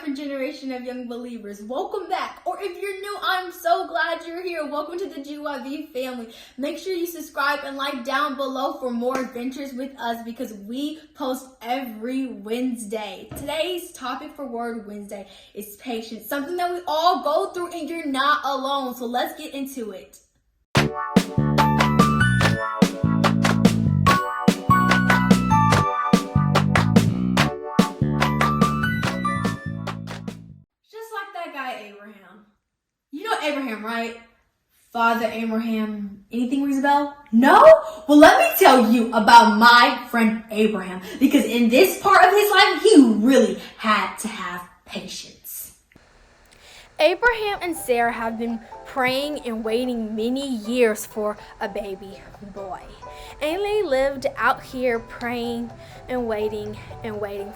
different generation of young believers. Welcome back. Or if you're new, I'm so glad you're here. Welcome to the GYV family. Make sure you subscribe and like down below for more adventures with us because we post every Wednesday. Today's topic for Word Wednesday is patience, something that we all go through and you're not alone. So let's get into it. Abraham. You know Abraham, right? Father Abraham. Anything rings a bell? No? Well, let me tell you about my friend Abraham, because in this part of his life, he really had to have patience. Abraham and Sarah have been praying and waiting many years for a baby boy. And they lived out here praying and waiting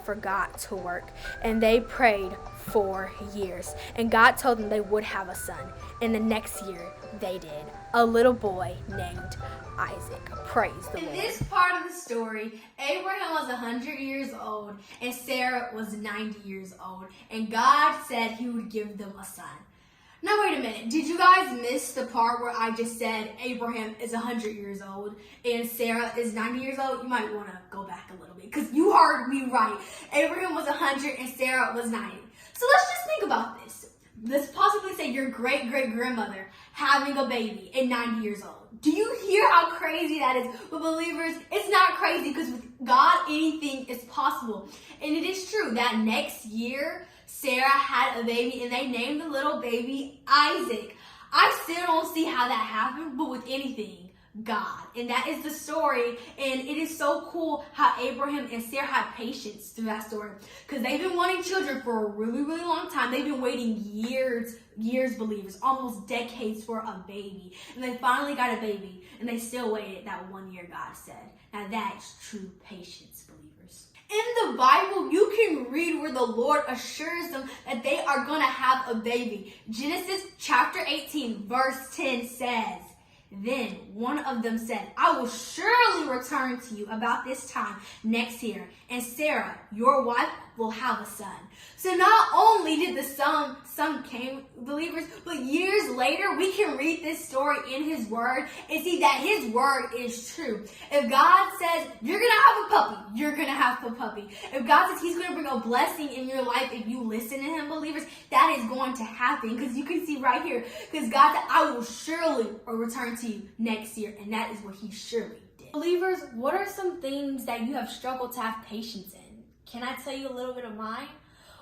for God to work. And they prayed for years. And God told them they would have a son. And the next year, they did. A little boy named Isaac. Praise the Lord. In this part of the story, Abraham was 100 years old and Sarah was 90 years old. And God said he would give them a son. Now wait a minute, did you guys miss the part where I just said Abraham is 100 years old and Sarah is 90 years old? You might want to go back a little bit because you heard me right. Abraham was 100 and Sarah was 90. So let's just think about this. Let's possibly say your great-great-grandmother having a baby at 90 years old. Do you hear how crazy that is? But believers, it's not crazy because with God, anything is possible. And it is true that next year, Sarah had a baby and they named the little baby Isaac. I still don't see how that happened, but with anything, God. And that is the story. And it is so cool how Abraham and Sarah had patience through that story. Because they've been wanting children for a really, really long time. They've been waiting years, believers, almost decades for a baby. And they finally got a baby. And they still waited that 1 year, God said. Now that's true patience, believers. In the Bible, you can read where the Lord assures them that they are going to have a baby. Genesis chapter 18, verse 10 says, "Then one of them said, I will surely return to you about this time next year, and Sarah, your wife, will have a son." So not only did the son came, believers, but years later, we can read this story in his word and see that his word is true. If God says, you're going to have a puppy, you're going to have a puppy. If God says he's going to bring a blessing in your life if you listen to him, believers, that is going to happen. Because you can see right here, because God said, I will surely return to you next year. And that is what he surely did. Believers, what are some things that you have struggled to have patience in? Can I tell you a little bit of mine?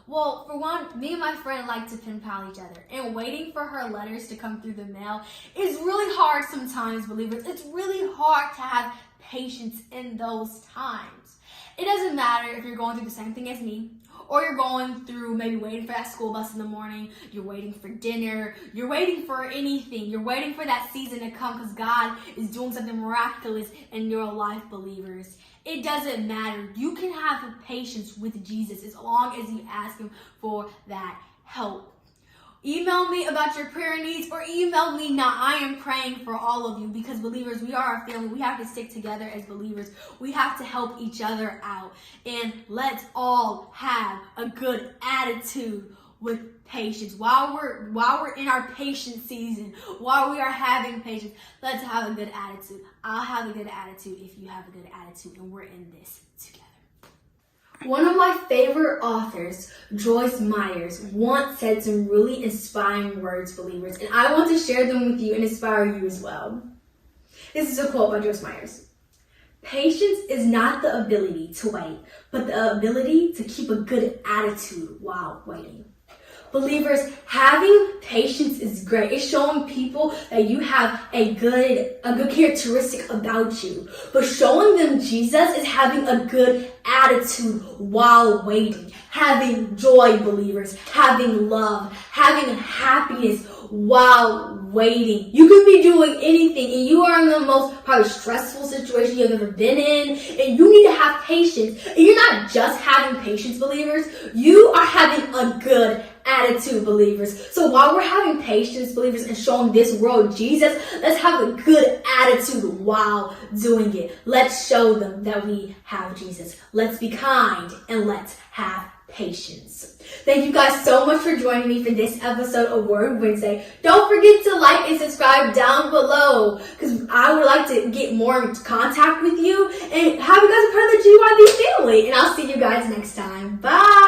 Well, for one, me and my friend like to pen pal each other, and waiting for her letters to come through the mail is really hard sometimes, believers. It's really hard to have patience in those times. It doesn't matter if you're going through the same thing as me, or you're going through maybe waiting for that school bus in the morning, you're waiting for dinner, you're waiting for anything, you're waiting for that season to come because God is doing something miraculous in your life, believers. It doesn't matter. You can have patience with Jesus as long as you ask him for that help. Email me about your prayer needs or email me now. I am praying for all of you because believers, we are a family. We have to stick together as believers. We have to help each other out. And let's all have a good attitude with patience. While we're in our patience season, while we are having patience, let's have a good attitude. I'll have a good attitude if you have a good attitude, and we're in this together. One of my favorite authors, Joyce Myers, once said some really inspiring words, believers, and I want to share them with you and inspire you as well. This is a quote by Joyce Myers. "Patience is not the ability to wait, but the ability to keep a good attitude while waiting." Believers, having patience is great. It's showing people that you have a good characteristic about you. But showing them Jesus is having a good attitude while waiting. Having joy, believers. Having love. Having happiness while waiting. You could be doing anything and you are in the most probably stressful situation you've ever been in, and you need to have patience. And you're not just having patience, believers. You are having a good attitude, believers. So while we're having patience, believers, and showing this world Jesus, let's have a good attitude while doing it. Let's show them that we have Jesus. Let's be kind and let's have patience. Thank you guys so much for joining me for this episode of Word Wednesday. Don't forget to like and subscribe down below because I would like to get more in contact with you and have you guys a part of the GYB family. And I'll see you guys next time. Bye!